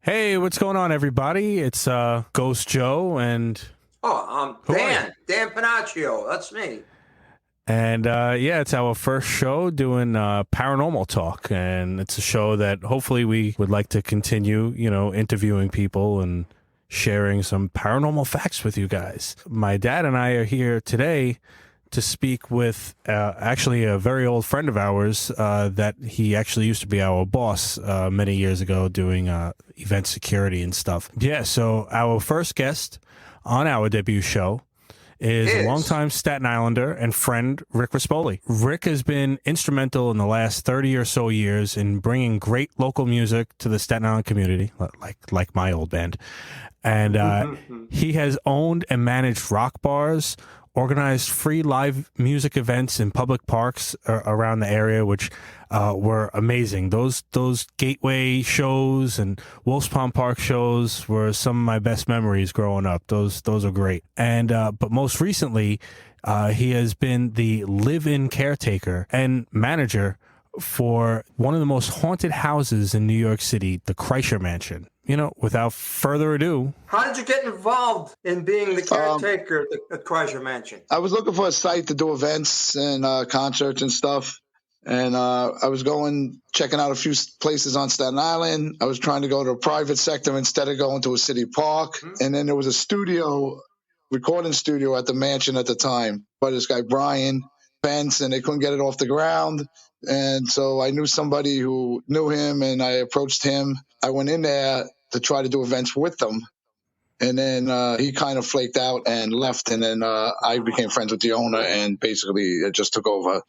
Hey, what's going on, everybody? It's Ghost Joe and who are you? Dan Panaccio. That's me. And yeah, it's our first show doing paranormal talk, and it's a show that hopefully we would like to continue, interviewing people and sharing some paranormal facts with you guys. My dad and I are here today to speak with actually a very old friend of ours that he actually used to be our boss many years ago doing event security and stuff. Yeah, so our first guest on our debut show is longtime Staten Islander and friend Rick Rispoli. Rick has been instrumental in the last 30 or so years in bringing great local music to the Staten Island community, like my old band. And he has owned and managed rock bars, organized free live music events in public parks around the area, which were amazing. Those Gateway shows and Wolf's Pond Park shows were some of my best memories growing up. Those are great. And but most recently, he has been the live-in caretaker and manager for one of the most haunted houses in New York City, the Kreischer Mansion. Without further ado. How did you get involved in being the caretaker at Kreischer Mansion? I was looking for a site to do events and concerts and stuff. And I was checking out a few places on Staten Island. I was trying to go to a private sector instead of going to a city park. Mm-hmm. And then there was a recording studio at the mansion at the time by this guy, Brian Pence, and they couldn't get it off the ground. And so I knew somebody who knew him, and I approached him. I went in there to try to do events with them. And then he kind of flaked out and left. And then I became friends with the owner and basically just took over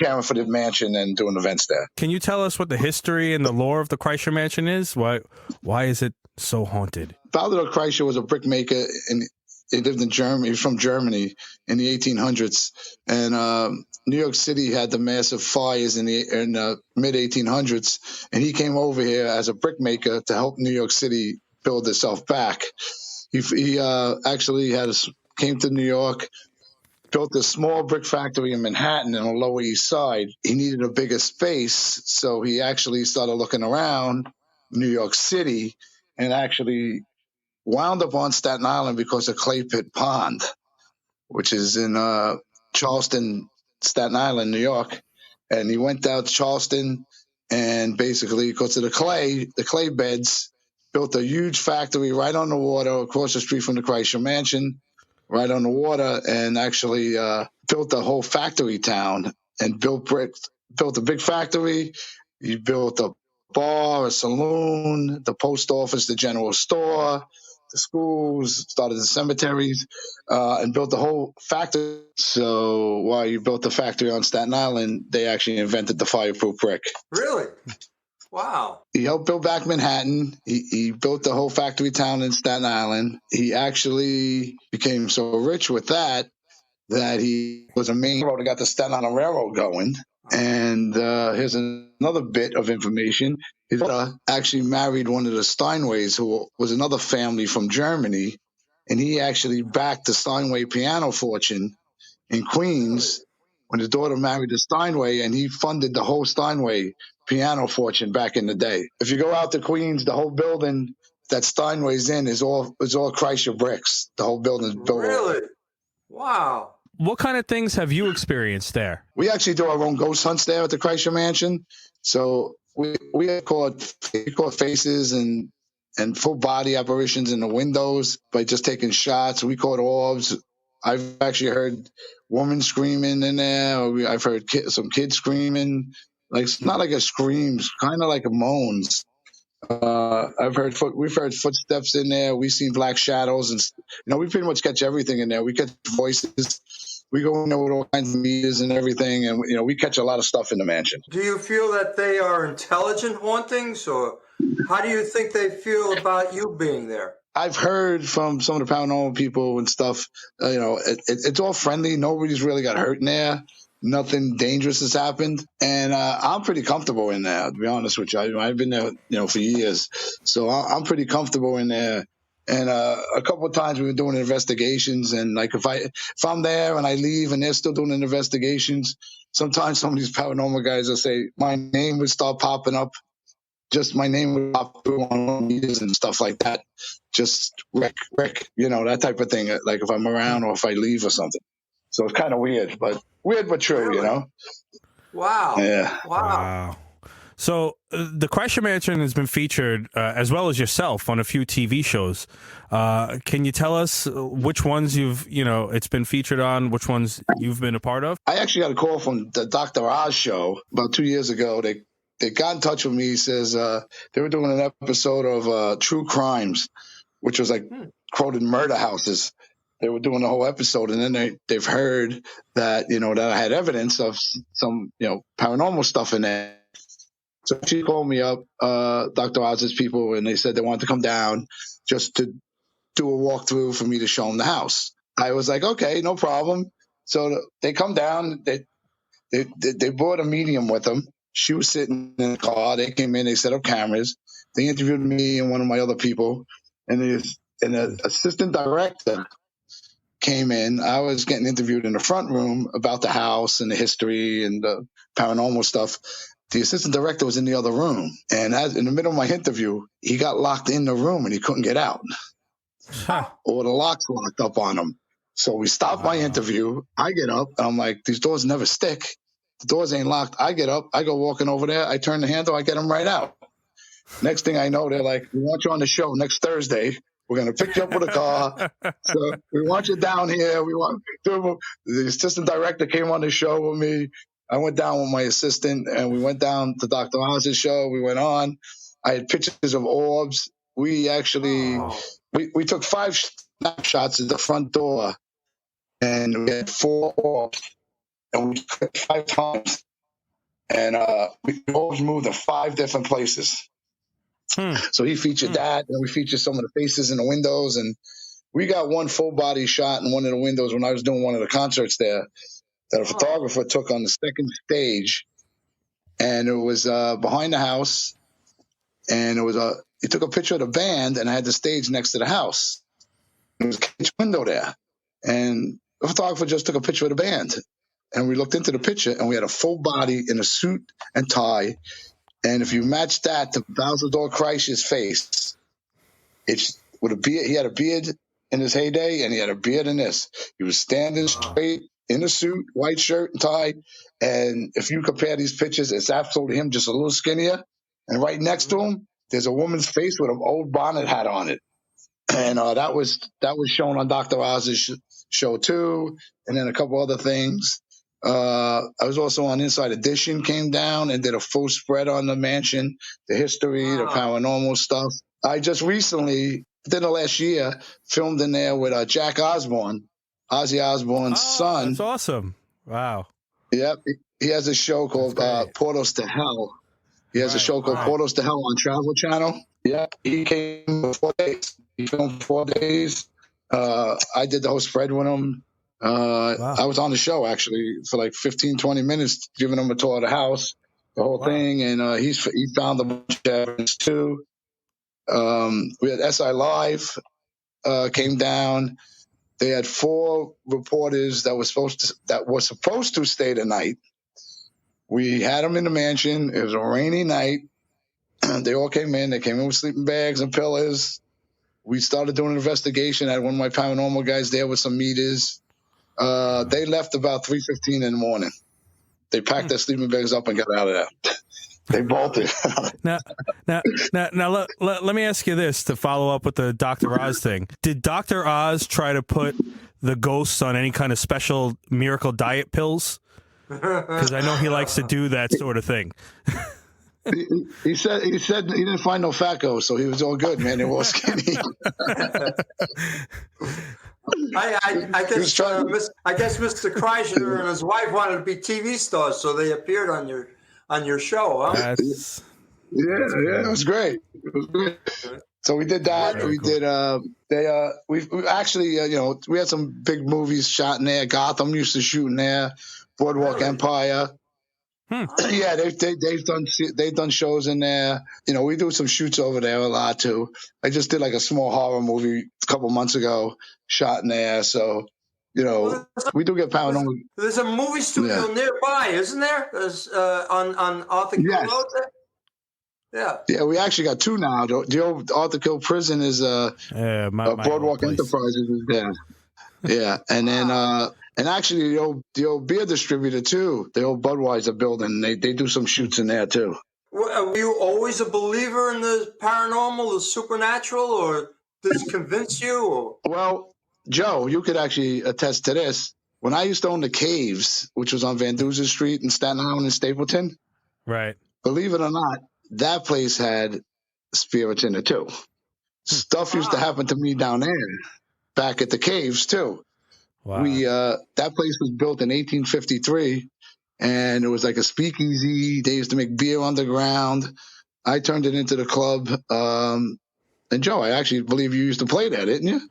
caring for the mansion and doing events there. Can you tell us what the history and the lore of the Kreischer Mansion is? Why is it so haunted? Father Kreischer was a brick maker, and he lived in Germany. He was from Germany in the 1800s. And New York City had the massive fires in the mid 1800s. And he came over here as a brick maker to help New York City build itself back. He actually came to New York, built a small brick factory in Manhattan on the Lower East Side. He needed a bigger space, so he actually started looking around New York City and actually wound up on Staten Island because of Clay Pit Pond, which is in Charleston, Staten Island, New York. And he went down to Charleston and basically, because of the clay beds, built a huge factory right on the water across the street from the Kreischer Mansion, right on the water, and actually built a whole factory town and built a big factory. He built a bar, a saloon, the post office, the general store, the schools, started the cemeteries, and built the whole factory. So while you built the factory on Staten Island, they actually invented the fireproof brick. Really? Wow. He helped build back Manhattan. He built the whole factory town in Staten Island. He actually became so rich with that he was a main road that got the Staten Island Railroad going. And here's another bit of information. His daughter actually married one of the Steinways, who was another family from Germany. And he actually backed the Steinway piano fortune in Queens when his daughter married the Steinway, and he funded the whole Steinway piano fortune back in the day. If you go out to Queens, the whole building that Steinway's in is all Kreischer bricks. The whole building is built. Really? Wow. What kind of things have you experienced there? We actually do our own ghost hunts there at the Kreischer Mansion. So we have caught faces and full body apparitions in the windows by just taking shots. We caught orbs. I've actually heard women screaming in there. I've heard some kids screaming. Like, it's not like a screams, kind of like a moans. We've heard footsteps in there. We've seen black shadows, and we pretty much catch everything in there. We catch voices. We go in there with all kinds of meters and everything, and we catch a lot of stuff in the mansion. Do you feel that they are intelligent hauntings, or how do you think they feel about you being there? I've heard from some of the paranormal people and stuff. It's all friendly. Nobody's really got hurt in there. Nothing dangerous has happened, and I'm pretty comfortable in there. To be honest with you, I've been there, for years, so I'm pretty comfortable in there. And a couple of times we've been doing investigations, and like if I'm there and I leave and they're still doing investigations, sometimes some of these paranormal guys will say my name would start popping up just my name would pop through on meters and stuff like that. Just Rick, that type of thing. Like if I'm around or if I leave or something. So it's kind of weird but true, Really? Wow. Yeah. Wow. So the Kreischer Mansion has been featured, as well as yourself, on a few TV shows. Can you tell us which ones it's been featured on, which ones you've been a part of? I actually got a call from the Dr. Oz show about 2 years ago. They got in touch with me. He says they were doing an episode of True Crimes, which was like quoted murder houses. They were doing the whole episode, and then they've heard that that I had evidence of some paranormal stuff in there. So she called me up, Dr. Oz's people, and they said they wanted to come down just to do a walkthrough for me to show them the house. I was like, okay, no problem. So they come down. They brought a medium with them. She was sitting in the car. They came in. They set up cameras. They interviewed me and one of my other people, and the assistant director came in. I was getting interviewed in the front room about the house and the history and the paranormal stuff. The assistant director was in the other room, and in the middle of my interview, he got locked in the room and he couldn't get out. Or the locks locked up on him. So we stopped my interview. I get up, and I'm like, these doors never stick. The doors ain't locked. I get up. I go walking over there. I turn the handle. I get them right out. Next thing I know, they're like, we want you on the show next Thursday. We're going to pick you up with a car. So we want you down here. The assistant director came on the show with me. I went down with my assistant, and we went down to Dr. Oz's show. We went on. I had pictures of orbs. We actually, we took 5 snapshots at the front door, and we had 4 orbs, and we clicked 5 times. And we orbs moved to 5 different places. So he featured that, and we featured some of the faces in the windows, and we got one full body shot in one of the windows when I was doing one of the concerts there that a photographer took on the second stage, and it was behind the house, and he took a picture of the band, and I had the stage next to the house. There was a cage window there, and the photographer just took a picture of the band, and we looked into the picture, and we had a full body in a suit and tie. And if you match that to Balthazar Kreischer's face, it's with a beard. He had a beard in his heyday, and he had a beard in this. He was standing straight in a suit, white shirt and tie. And if you compare these pictures, it's absolutely him, just a little skinnier. And right next to him, there's a woman's face with an old bonnet hat on it. And that was shown on Dr. Oz's show too, and then a couple other things. I was also on Inside Edition, came down and did a full spread on the mansion, the history, the paranormal stuff. I just recently, within the last year, filmed in there with Jack Osborne, Ozzy Osbourne's son. That's awesome. Wow. Yep. He has a show called Portals to Hell. He has a show called Portals to Hell on Travel Channel. Yeah. He came for 4 days. He filmed 4 days. I did the whole spread with him. I was on the show actually for like 15, 20 minutes, giving him a tour of the house, the whole thing. And he found a bunch of evidence too. We had SI Live came down. They had 4 reporters that were supposed to stay the night. We had them in the mansion. It was a rainy night. They all came in. They came in with sleeping bags and pillows. We started doing an investigation. I had one of my paranormal guys there with some meters. They left about 3:15 in the morning. They packed their sleeping bags up and got out of there. They bolted. Now, let me ask you this to follow up with the Dr. Oz thing. Did Dr. Oz try to put the ghosts on any kind of special miracle diet pills? Because I know he likes to do that sort of thing. He said he didn't find no fat ghosts, so he was all good, man. They were all skinny. I guess Mr. Kreischer and his wife wanted to be TV stars, so they appeared on your show, huh? It was great. So we did that. Very cool. We actually we had some big movies shot in there. Gotham used to shoot in there. Boardwalk Empire. Yeah, they've done shows in there. We do some shoots over there a lot too. I just did like a small horror movie a couple months ago, shot in there. So we do get paranormal. There's a movie studio nearby, isn't there? There's on Arthur Road there. Yeah. Yeah, we actually got two now. The old Arthur Kill Prison is my Boardwalk old place. Enterprises is there. Yeah, and then and actually the old beer distributor too, the old Budweiser building, they do some shoots in there too. Were you always a believer in the paranormal, the supernatural, or this convince you? Or? Well, Joe, you could actually attest to this. When I used to own the Caves, which was on Van Duzer Street in Staten Island and Stapleton, Right. believe it or not, that place had spirits in it too. Stuff used to happen to me down there, back at the Caves too. Wow. That place was built in 1853, and it was like a speakeasy. They used to make beer underground. I turned it into the club. And Joe, I actually believe you used to play there, didn't you?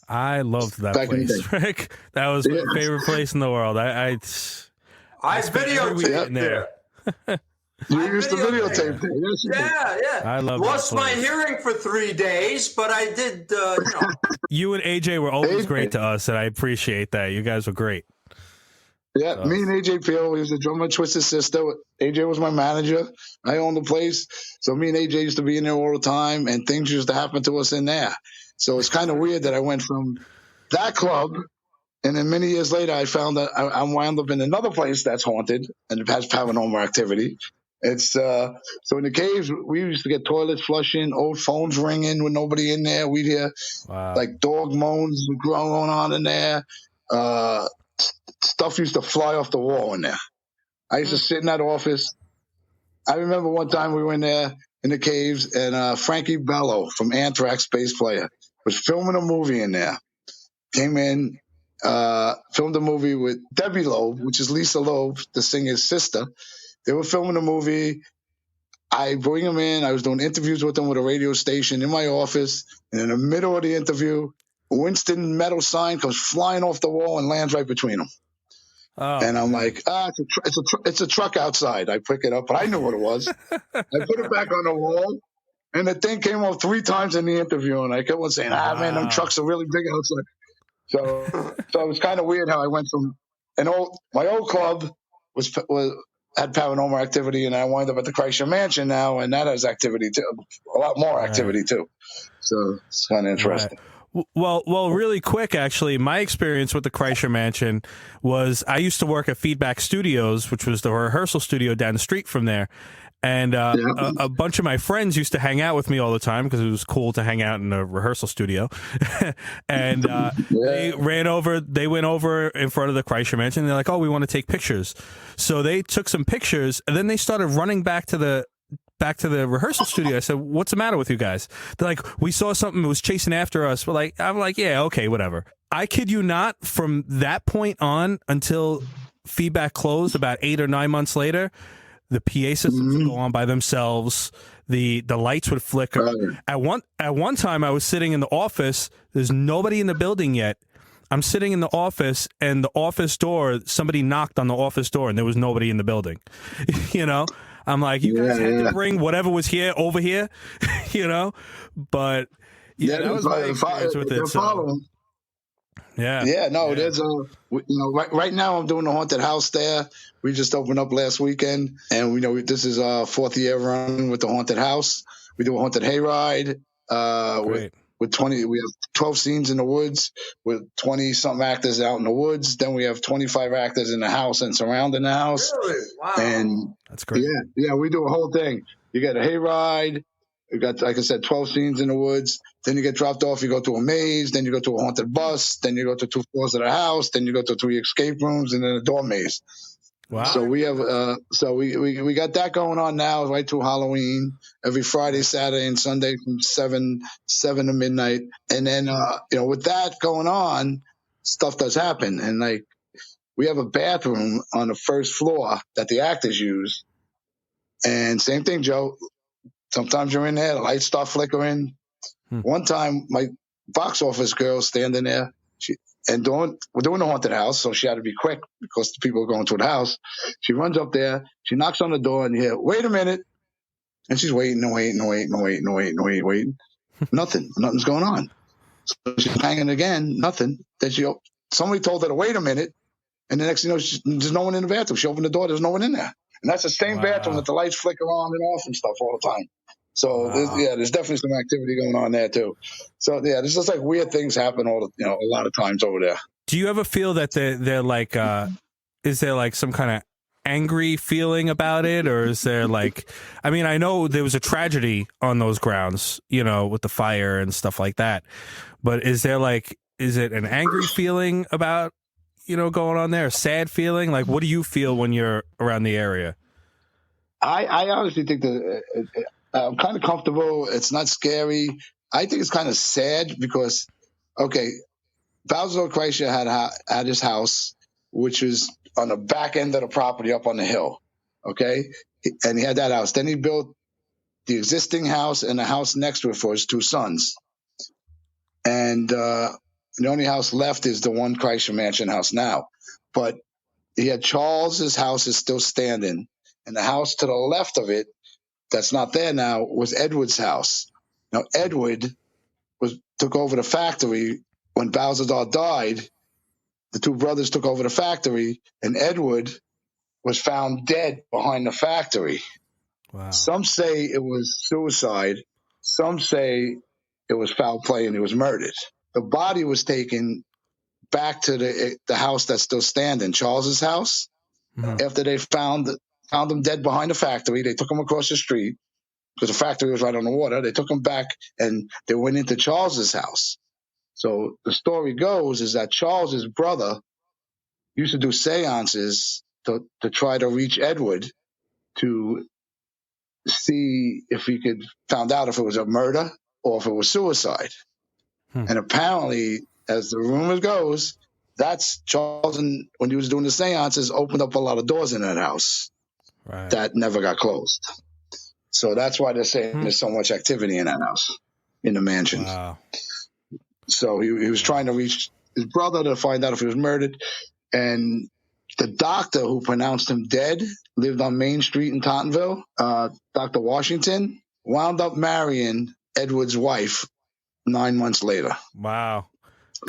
I loved that Back in the place, Rick. That was my favorite place in the world. I videotaped there. You used to videotape there. Yes, Yeah. I love Lost my hearing for 3 days, but I did, You and AJ were always great to us, and I appreciate that. You guys were great. Yeah, me and AJ Peel, he was the drummer of Twisted Sister. AJ was my manager. I owned the place. So me and AJ used to be in there all the time, and things used to happen to us in there. So it's kind of weird that I went from that club, and then many years later, I found that I wound up in another place that's haunted and it has paranormal activity. It's so in the Caves, we used to get toilets flushing, old phones ringing with nobody in there. We'd hear like dog moans going on in there. Stuff used to fly off the wall in there. I used to sit in that office. I remember one time we were in there in the Caves, and Frankie Bello from Anthrax, bass player, was filming a movie in there. Came in, filmed a movie with Debbie Loeb, which is Lisa Loeb, the singer's sister. They were filming a movie. I bring them in. I was doing interviews with them with a radio station in my office. And in the middle of the interview, Winston metal sign comes flying off the wall and lands right between them. Oh, and I'm like, it's a truck outside. I pick it up, but I knew what it was. I put it back on the wall, and the thing came off 3 times in the interview, and I kept on saying, man, them trucks are really big outside. So it was kind of weird how I went from my old club had paranormal activity, and I wind up at the Kreischer Mansion now, and that has activity too, a lot more activity too. So it's kind of interesting. Right. Well, really quick, actually, my experience with the Kreischer Mansion was I used to work at Feedback Studios, which was the rehearsal studio down the street from there. And a bunch of my friends used to hang out with me all the time because it was cool to hang out in a rehearsal studio. And they went over in front of the Kreischer Mansion, and they're like, oh, we want to take pictures. So they took some pictures, and then they started running back to the rehearsal studio. I said, what's the matter with you guys? They're like, we saw something that was chasing after us. I'm like, yeah, okay, whatever. I kid you not, from that point on until Feedback closed about 8 or 9 months later, the PA systems would go on by themselves. The lights would flicker. At one time, I was sitting in the office. There's nobody in the building yet. I'm sitting in the office, and the office door, somebody knocked on the office door, and there was nobody in the building. I'm like, you guys had to bring whatever was here over here, But that was my experience with it. So. There's right now I'm doing the haunted house there. We just opened up last weekend, and we know this is our 4th year running with the haunted house. We do a haunted hayride with 20. We have 12 scenes in the woods with 20 something actors out in the woods. Then we have 25 actors in the house and surrounding the house. Really? Wow. And that's great. Yeah, we do a whole thing. You got a hayride. You got, like I said, 12 scenes in the woods. Then you get dropped off. You go to a maze. Then you go to a haunted bus. Then you go to 2 floors of the house. Then you go to 3 escape rooms and then a door maze. Wow. So we have we got that going on now right through Halloween, every Friday, Saturday, and Sunday from 7 to midnight. And then with that going on, stuff does happen. And like we have a bathroom on the first floor that the actors use. And same thing, Joe. Sometimes you're in there, the lights start flickering. One time, my box office girl standing there, we're doing the haunted house, so she had to be quick because the people are going to the house. She runs up there, she knocks on the door, and you hear, wait a minute. And she's waiting. Nothing's going on. So she's hanging again, nothing. Then somebody told her to wait a minute, and the next thing you know, there's no one in the bathroom. She opened the door, there's no one in there. And that's the same bathroom that the lights flicker on and off and stuff all the time. So there's definitely some activity going on there too. So there's just like weird things happen a lot of times over there. Do you ever feel that they're like, is there like some kind of angry feeling about it, or is there like, I mean, I know there was a tragedy on those grounds, with the fire and stuff like that, but is there like, is it an angry feeling about, going on there, a sad feeling? Like, what do you feel when you're around the area? I honestly think that I'm kind of comfortable. It's not scary. I think it's kind of sad because, okay, Balthazar Kreischer had his house, which was on the back end of the property up on the hill, okay? And he had that house. Then he built the existing house and the house next to it for his two sons. And the only house left is the one Kreischer mansion house now. But he had Charles's house is still standing, and the house to the left of it that's not there now was Edward's house. Now, Edward took over the factory when Balthazar died. The two brothers took over the factory, and Edward was found dead behind the factory. Wow. Some say it was suicide. Some say it was foul play and he was murdered. The body was taken back to the house that's still standing, Charles's house. Mm-hmm. After they found him dead behind the factory, they took him across the street because the factory was right on the water. They took him back and they went into Charles's house. So the story goes is that Charles's brother used to do seances to try to reach Edward to see if he could find out if it was a murder or if it was suicide. And apparently, as the rumor goes, that's Charles, and when he was doing the seances, opened up a lot of doors in that house that never got closed. So that's why they're saying there's so much activity in that house, in the mansion. Wow. So he was trying to reach his brother to find out if he was murdered. And the doctor who pronounced him dead lived on Main Street in Tottenville. Dr. Washington wound up marrying Edward's wife 9 months later. Wow.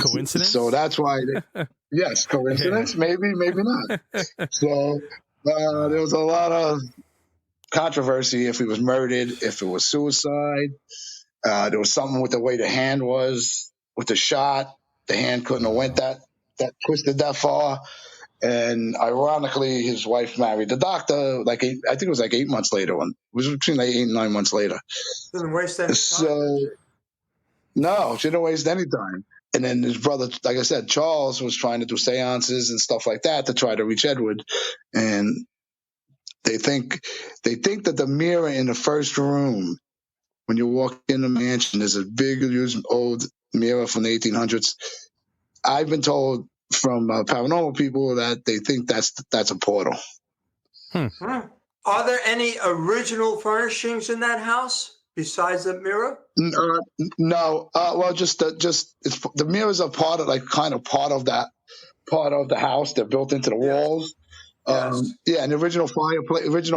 Coincidence? So that's why, yes, coincidence, maybe not. So there was a lot of controversy if he was murdered, if it was suicide. There was something with the way the hand was, with the shot. The hand couldn't have went that twisted that far. And ironically, his wife married the doctor I think it was 8 months later. It was between 8 and 9 months later. Didn't waste any time. No, she didn't waste any time. And then his brother, like I said, Charles was trying to do seances and stuff like that to try to reach Edward. And they think that the mirror in the first room, when you walk in the mansion, there's a big, used old mirror from the 1800s. I've been told from paranormal people that they think that's a portal. Are there any original furnishings in that house besides the mirror? No. Well, just the mirrors are part of the house. They're built into the walls. Yes. And the original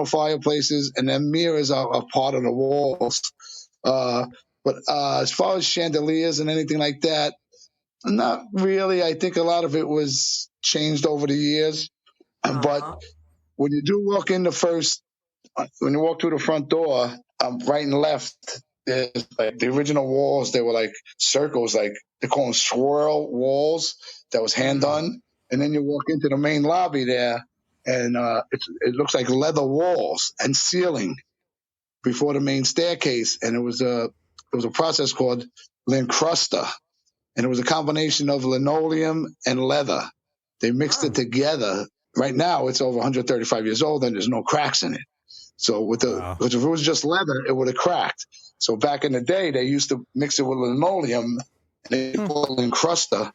fireplaces, and then mirrors are part of the walls. But as far as chandeliers and anything like that, not really. I think a lot of it was changed over the years. But when you do walk in when you walk through the front door, right and left, there's like the original walls. They were like circles, like they call them swirl walls. That was hand done. And then you walk into the main lobby there, and it looks like leather walls and ceiling before the main staircase. And it was a process called lincrusta. And it was a combination of linoleum and leather. They mixed it together. Right now, it's over 135 years old, and there's no cracks in it. So because if it was just leather, it would have cracked. So back in the day, they used to mix it with linoleum, and they call it lincrusta,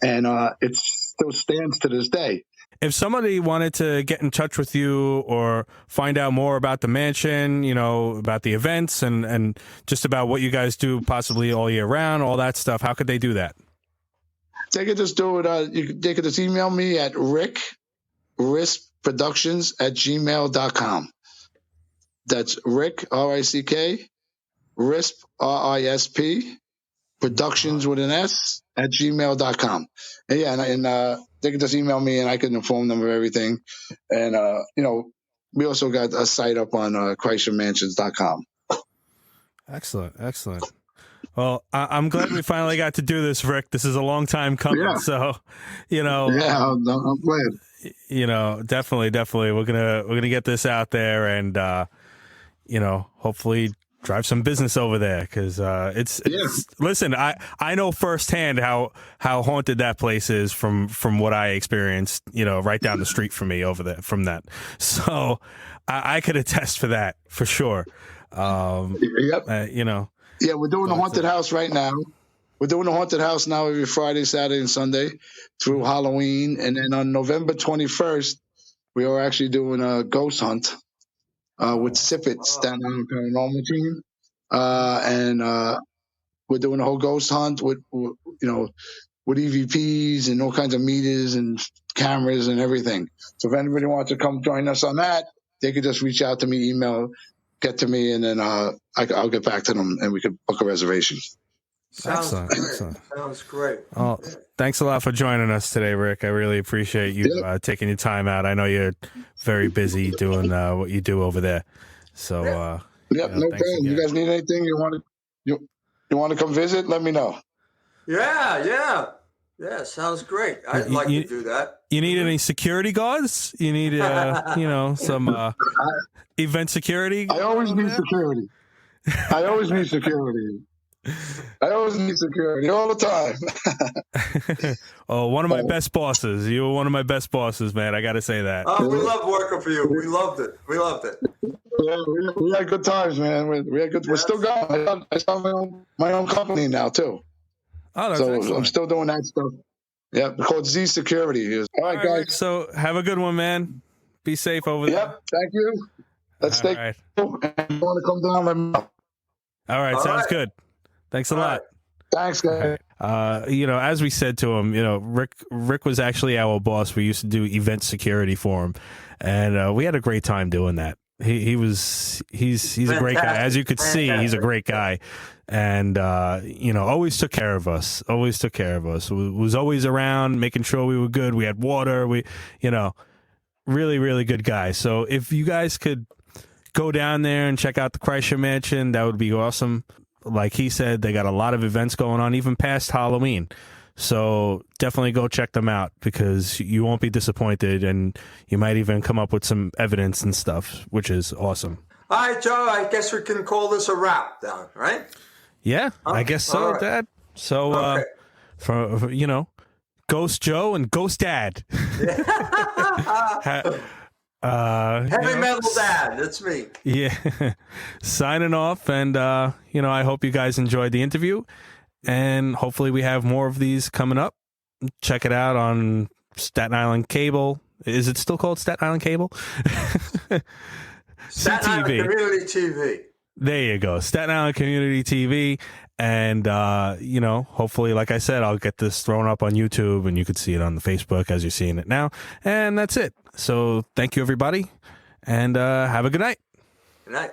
and it still stands to this day. If somebody wanted to get in touch with you or find out more about the mansion, about the events and just about what you guys do possibly all year round, all that stuff, how could they do that? They could just do it. They could just email me at riskproductions@gmail.com. That's Rick, R-I-C-K, RISP, R-I-S-P, productions with an S @gmail.com. And they can just email me and I can inform them of everything. And, we also got a site up on KreischerMansions.com. Excellent. Well, I'm glad we finally got to do this, Rick. This is a long time coming. Yeah. So, I'm glad. Definitely, we're gonna get this out there, and hopefully drive some business over there, because it's listen, I know firsthand how haunted that place is from what I experienced, right down the street from me over there from that. So I could attest for that for sure. Yeah, we're doing the haunted house right now. We're doing the haunted house now every Friday, Saturday, and Sunday through Halloween. And then on November 21st, we are actually doing a ghost hunt with Sipit, Staten Island Paranormal team. We're doing a whole ghost hunt with EVPs and all kinds of meters and cameras and everything. So if anybody wants to come join us on that, they could just reach out to me, get to me, and then I'll get back to them, and we could book a reservation. Excellent. Sounds great. Oh, thanks a lot for joining us today, Rick. I really appreciate you taking your time out. I know you're very busy doing what you do over there. So, no problem. Again. You guys need anything? You want to come visit? Let me know. Yeah. Sounds great. I'd like to do that. You need any security guards? You need, some event security? I always need security. I always need security all the time. Oh, one of my best bosses. You were one of my best bosses, man. I got to say that. Oh, we loved working for you. We loved it. Yeah, we had good times, man. We had good. We're still going. I start my own company now too. Oh, that's so excellent. I'm still doing that stuff. Yeah, called Z Security. All right, guys. Rick, so have a good one, man. Be safe over there. Yep, thank you. Let's stay cool. And you want to come down, let me know. All right, sounds good. Thanks a lot. Thanks, guys. As we said to him, Rick was actually our boss. We used to do event security for him, and we had a great time doing that. He's a great guy. As you could see, he's a great guy, and always took care of us. Was always around, making sure we were good. We had water. Really, really good guy. So if you guys could go down there and check out the Kreischer Mansion, that would be awesome. Like he said, they got a lot of events going on, even past Halloween. So definitely go check them out, because you won't be disappointed, and you might even come up with some evidence and stuff, which is awesome. All right, Joe, I guess we can call this a wrap down, right? Yeah, I guess so, right. Dad. So, for Ghost Joe and Ghost Dad. Heavy metal dad, that's me. Yeah. Signing off, and I hope you guys enjoyed the interview, and hopefully we have more of these coming up. Check it out on Staten Island Cable. Is it still called Staten Island Cable? Staten Island Community TV. There you go. Staten Island Community TV. And, hopefully, like I said, I'll get this thrown up on YouTube, and you could see it on the Facebook as you're seeing it now. And that's it. So thank you, everybody. And have a good night. Good night.